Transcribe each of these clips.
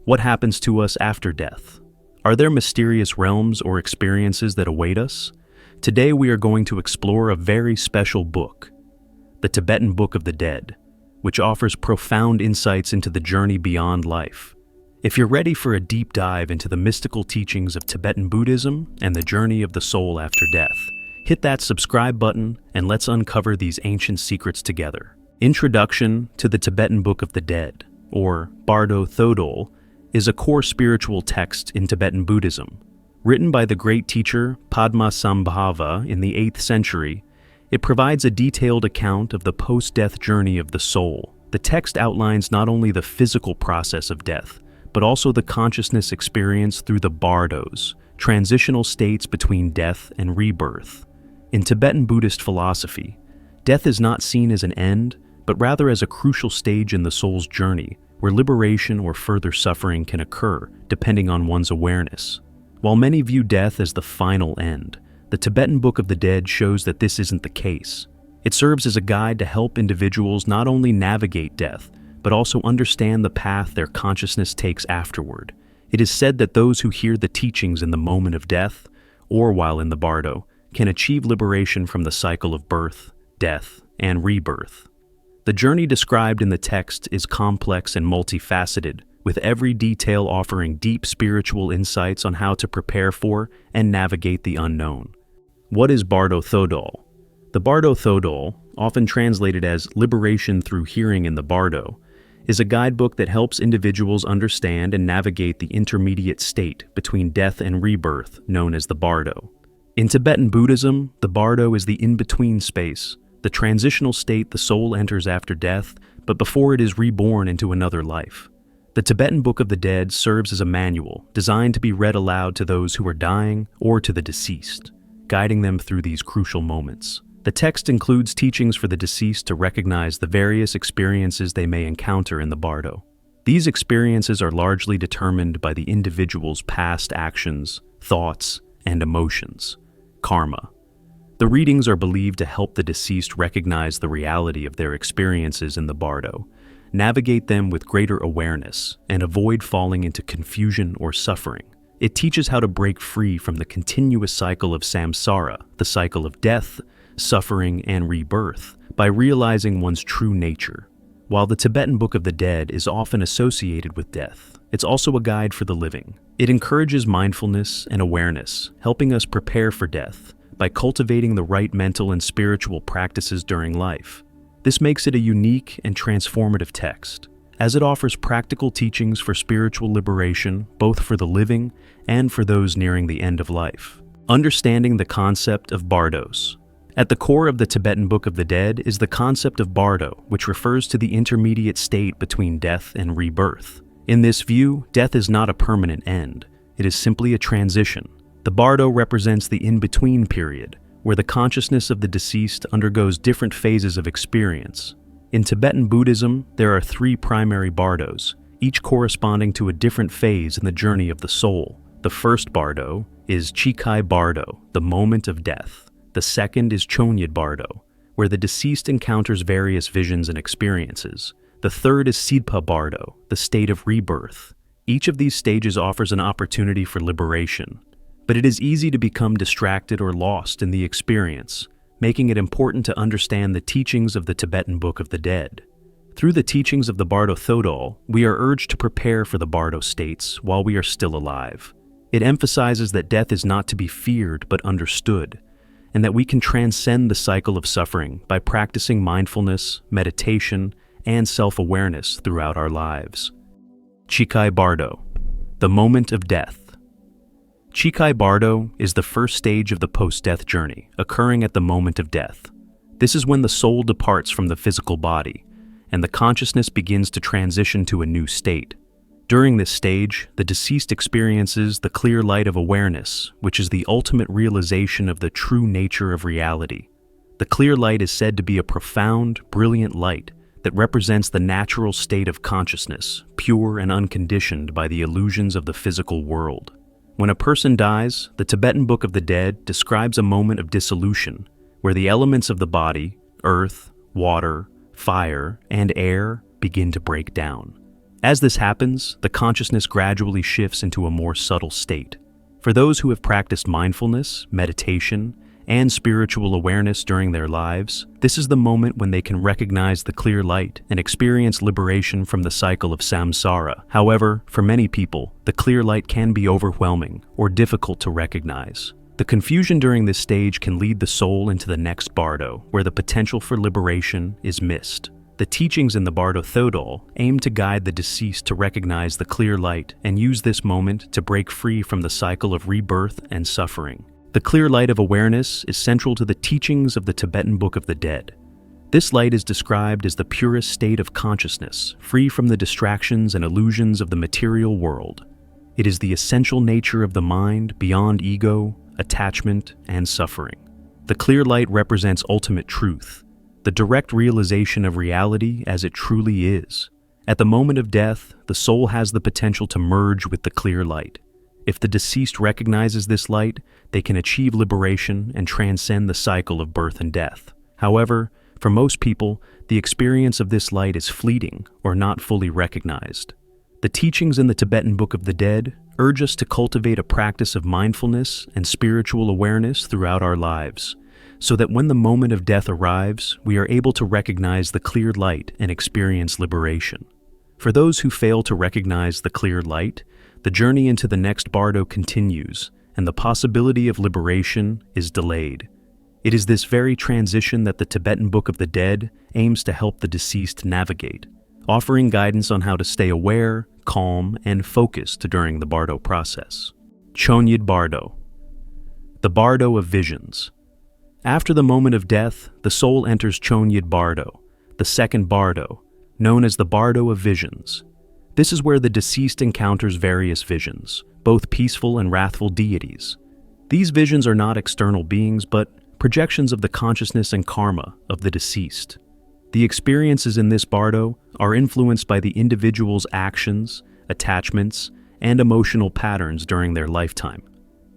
What happens to us after death? Are there mysterious realms or experiences that await us? Today we are going to explore a very special book, the Tibetan Book of the Dead, which offers profound insights into the journey beyond life. If you're ready for a deep dive into the mystical teachings of Tibetan Buddhism and the journey of the soul after death, hit that subscribe button and let's uncover these ancient secrets together. Introduction to the Tibetan Book of the Dead, or Bardo Thödol, is a core spiritual text in Tibetan Buddhism. Written by the great teacher Padmasambhava in the 8th century, it provides a detailed account of the post-death journey of the soul. The text outlines not only the physical process of death, but also the consciousness experience through the Bardos, transitional states between death and rebirth. In Tibetan Buddhist philosophy, death is not seen as an end, but rather as a crucial stage in the soul's journey, where liberation or further suffering can occur, depending on one's awareness. While many view death as the final end, the Tibetan Book of the Dead shows that this isn't the case. It serves as a guide to help individuals not only navigate death, but also understand the path their consciousness takes afterward. It is said that those who hear the teachings in the moment of death, or while in the Bardo, can achieve liberation from the cycle of birth, death, and rebirth. The journey described in the text is complex and multifaceted, with every detail offering deep spiritual insights on how to prepare for and navigate the unknown. What is Bardo Thödol? The Bardo Thödol, often translated as Liberation Through Hearing in the Bardo, is a guidebook that helps individuals understand and navigate the intermediate state between death and rebirth, known as the Bardo. In Tibetan Buddhism, the Bardo is the in-between space, the transitional state the soul enters after death, but before it is reborn into another life. The Tibetan Book of the Dead serves as a manual designed to be read aloud to those who are dying or to the deceased, guiding them through these crucial moments. The text includes teachings for the deceased to recognize the various experiences they may encounter in the Bardo. These experiences are largely determined by the individual's past actions, thoughts, and emotions, karma. The readings are believed to help the deceased recognize the reality of their experiences in the Bardo, navigate them with greater awareness, and avoid falling into confusion or suffering. It teaches how to break free from the continuous cycle of samsara, the cycle of death, suffering, and rebirth, by realizing one's true nature. While the Tibetan Book of the Dead is often associated with death, it's also a guide for the living. It encourages mindfulness and awareness, helping us prepare for death by cultivating the right mental and spiritual practices during life. This makes it a unique and transformative text, as it offers practical teachings for spiritual liberation, both for the living and for those nearing the end of life. Understanding the concept of Bardos. At the core of the Tibetan Book of the Dead is the concept of Bardo, which refers to the intermediate state between death and rebirth. In this view, death is not a permanent end. It is simply a transition. The Bardo represents the in-between period, where the consciousness of the deceased undergoes different phases of experience. In Tibetan Buddhism, there are 3 primary Bardos, each corresponding to a different phase in the journey of the soul. The first Bardo is Chikhai Bardo, the moment of death. The second is Chönyid Bardo, where the deceased encounters various visions and experiences. The third is Sidpa Bardo, the state of rebirth. Each of these stages offers an opportunity for liberation, but it is easy to become distracted or lost in the experience, making it important to understand the teachings of the Tibetan Book of the Dead. Through the teachings of the Bardo Thödol, we are urged to prepare for the Bardo states while we are still alive. It emphasizes that death is not to be feared but understood, and that we can transcend the cycle of suffering by practicing mindfulness, meditation, and self-awareness throughout our lives. Chikhai Bardo, the moment of death. Chikhai Bardo is the first stage of the post-death journey, occurring at the moment of death. This is when the soul departs from the physical body, and the consciousness begins to transition to a new state. During this stage, the deceased experiences the clear light of awareness, which is the ultimate realization of the true nature of reality. The clear light is said to be a profound, brilliant light that represents the natural state of consciousness, pure and unconditioned by the illusions of the physical world. When a person dies, the Tibetan Book of the Dead describes a moment of dissolution, where the elements of the body, earth, water, fire, and air, begin to break down. As this happens, the consciousness gradually shifts into a more subtle state. For those who have practiced mindfulness, meditation, and spiritual awareness during their lives, this is the moment when they can recognize the clear light and experience liberation from the cycle of samsara. However, for many people, the clear light can be overwhelming or difficult to recognize. The confusion during this stage can lead the soul into the next Bardo, where the potential for liberation is missed. The teachings in the Bardo Thödol aim to guide the deceased to recognize the clear light and use this moment to break free from the cycle of rebirth and suffering. The clear light of awareness is central to the teachings of the Tibetan Book of the Dead. This light is described as the purest state of consciousness, free from the distractions and illusions of the material world. It is the essential nature of the mind beyond ego, attachment, and suffering. The clear light represents ultimate truth, the direct realization of reality as it truly is. At the moment of death, the soul has the potential to merge with the clear light. If the deceased recognizes this light, they can achieve liberation and transcend the cycle of birth and death. However, for most people, the experience of this light is fleeting or not fully recognized. The teachings in the Tibetan Book of the Dead urge us to cultivate a practice of mindfulness and spiritual awareness throughout our lives, so that when the moment of death arrives, we are able to recognize the clear light and experience liberation. For those who fail to recognize the clear light, the journey into the next Bardo continues, and the possibility of liberation is delayed. It is this very transition that the Tibetan Book of the Dead aims to help the deceased navigate, offering guidance on how to stay aware, calm, and focused during the Bardo process. Chönyid Bardo, the Bardo of visions. After the moment of death, the soul enters Chönyid Bardo, the second Bardo, known as the Bardo of visions. This is where the deceased encounters various visions, both peaceful and wrathful deities. These visions are not external beings, but projections of the consciousness and karma of the deceased. The experiences in this Bardo are influenced by the individual's actions, attachments, and emotional patterns during their lifetime.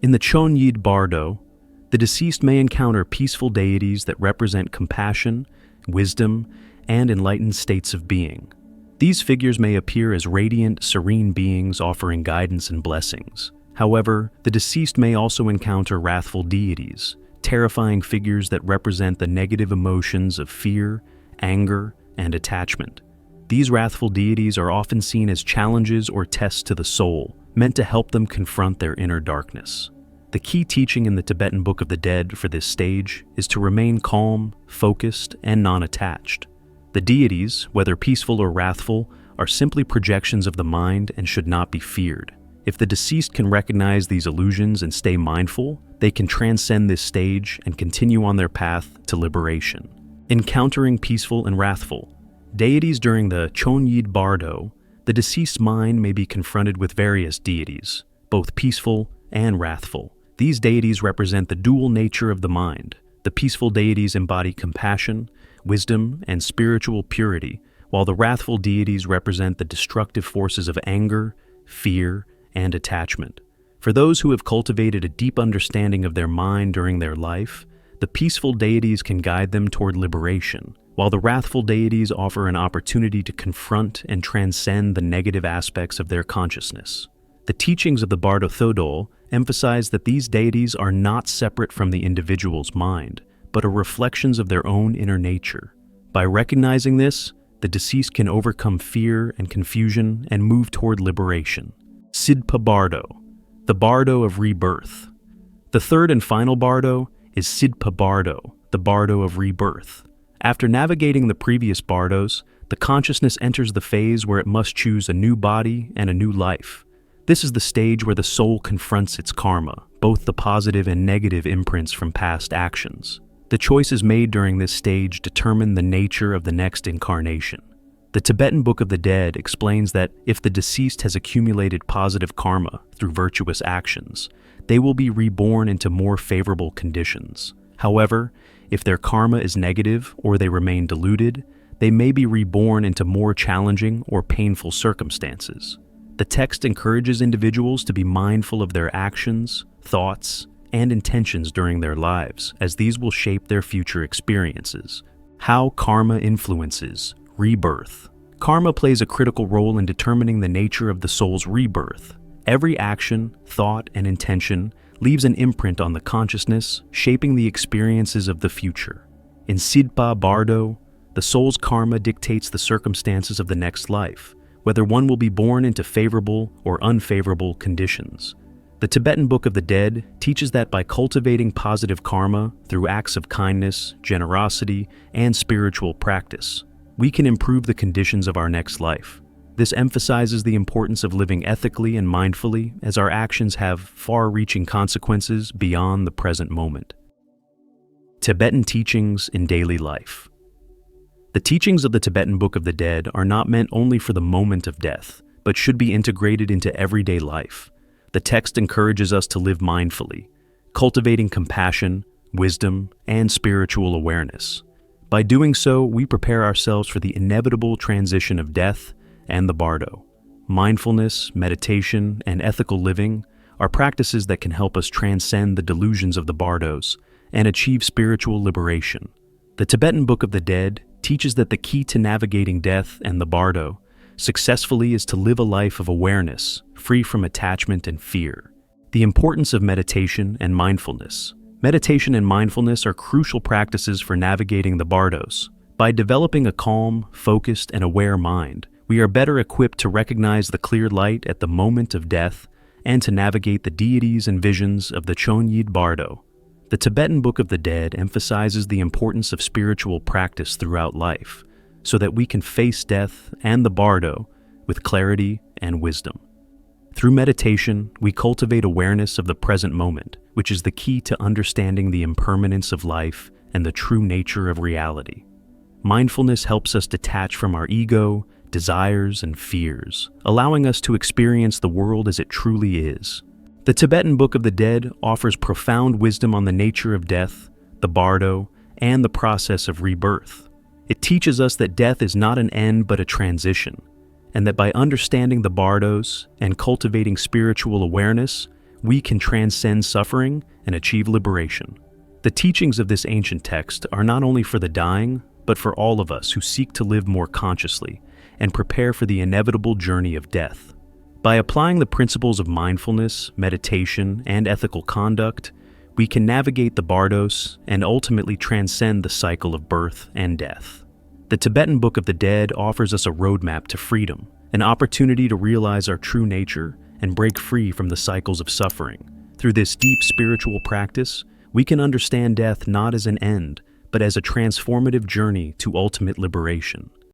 In the Chönyid Bardo, the deceased may encounter peaceful deities that represent compassion, wisdom, and enlightened states of being. These figures may appear as radiant, serene beings offering guidance and blessings. However, the deceased may also encounter wrathful deities, terrifying figures that represent the negative emotions of fear, anger, and attachment. These wrathful deities are often seen as challenges or tests to the soul, meant to help them confront their inner darkness. The key teaching in the Tibetan Book of the Dead for this stage is to remain calm, focused, and non-attached. The deities, whether peaceful or wrathful, are simply projections of the mind and should not be feared. If the deceased can recognize these illusions and stay mindful, they can transcend this stage and continue on their path to liberation. Encountering peaceful and wrathful deities during the Chönyid Bardo, the deceased's mind may be confronted with various deities, both peaceful and wrathful. These deities represent the dual nature of the mind. The peaceful deities embody compassion, wisdom, and spiritual purity, while the wrathful deities represent the destructive forces of anger, fear, and attachment. For those who have cultivated a deep understanding of their mind during their life, the peaceful deities can guide them toward liberation, while the wrathful deities offer an opportunity to confront and transcend the negative aspects of their consciousness. The teachings of the Bardo Thödol emphasize that these deities are not separate from the individual's mind, but are reflections of their own inner nature. By recognizing this, the deceased can overcome fear and confusion and move toward liberation. Sidpa Bardo, the Bardo of Rebirth. The third and final Bardo is Sidpa Bardo, the Bardo of Rebirth. After navigating the previous Bardos, the consciousness enters the phase where it must choose a new body and a new life. This is the stage where the soul confronts its karma, both the positive and negative imprints from past actions. The choices made during this stage determine the nature of the next incarnation. The Tibetan Book of the Dead explains that if the deceased has accumulated positive karma through virtuous actions, they will be reborn into more favorable conditions. However, if their karma is negative or they remain deluded, they may be reborn into more challenging or painful circumstances. The text encourages individuals to be mindful of their actions, thoughts, and intentions during their lives, as these will shape their future experiences. How karma influences rebirth. Karma plays a critical role in determining the nature of the soul's rebirth. Every action, thought, and intention leaves an imprint on the consciousness, shaping the experiences of the future. In Sidpa, Bardo, the soul's karma dictates the circumstances of the next life, whether one will be born into favorable or unfavorable conditions. The Tibetan Book of the Dead teaches that by cultivating positive karma through acts of kindness, generosity, and spiritual practice, we can improve the conditions of our next life. This emphasizes the importance of living ethically and mindfully, as our actions have far-reaching consequences beyond the present moment. Tibetan teachings in daily life. The teachings of the Tibetan Book of the Dead are not meant only for the moment of death, but should be integrated into everyday life. The text encourages us to live mindfully, cultivating compassion, wisdom, and spiritual awareness. By doing so, we prepare ourselves for the inevitable transition of death and the Bardo. Mindfulness, meditation, and ethical living are practices that can help us transcend the delusions of the Bardos and achieve spiritual liberation. The Tibetan Book of the Dead teaches that the key to navigating death and the Bardo successfully is to live a life of awareness, free from attachment and fear. The importance of meditation and mindfulness. Meditation and mindfulness are crucial practices for navigating the Bardos. By developing a calm, focused, and aware mind, we are better equipped to recognize the clear light at the moment of death and to navigate the deities and visions of the Chönyid Bardo. The Tibetan Book of the Dead emphasizes the importance of spiritual practice throughout life, so that we can face death and the Bardo with clarity and wisdom. Through meditation, we cultivate awareness of the present moment, which is the key to understanding the impermanence of life and the true nature of reality. Mindfulness helps us detach from our ego, desires, and fears, allowing us to experience the world as it truly is. The Tibetan Book of the Dead offers profound wisdom on the nature of death, the Bardo, and the process of rebirth. It teaches us that death is not an end but a transition, and that by understanding the Bardos and cultivating spiritual awareness, we can transcend suffering and achieve liberation. The teachings of this ancient text are not only for the dying, but for all of us who seek to live more consciously and prepare for the inevitable journey of death. By applying the principles of mindfulness, meditation, and ethical conduct, we can navigate the Bardos and ultimately transcend the cycle of birth and death. The Tibetan Book of the Dead offers us a roadmap to freedom, an opportunity to realize our true nature and break free from the cycles of suffering. Through this deep spiritual practice, we can understand death not as an end, but as a transformative journey to ultimate liberation.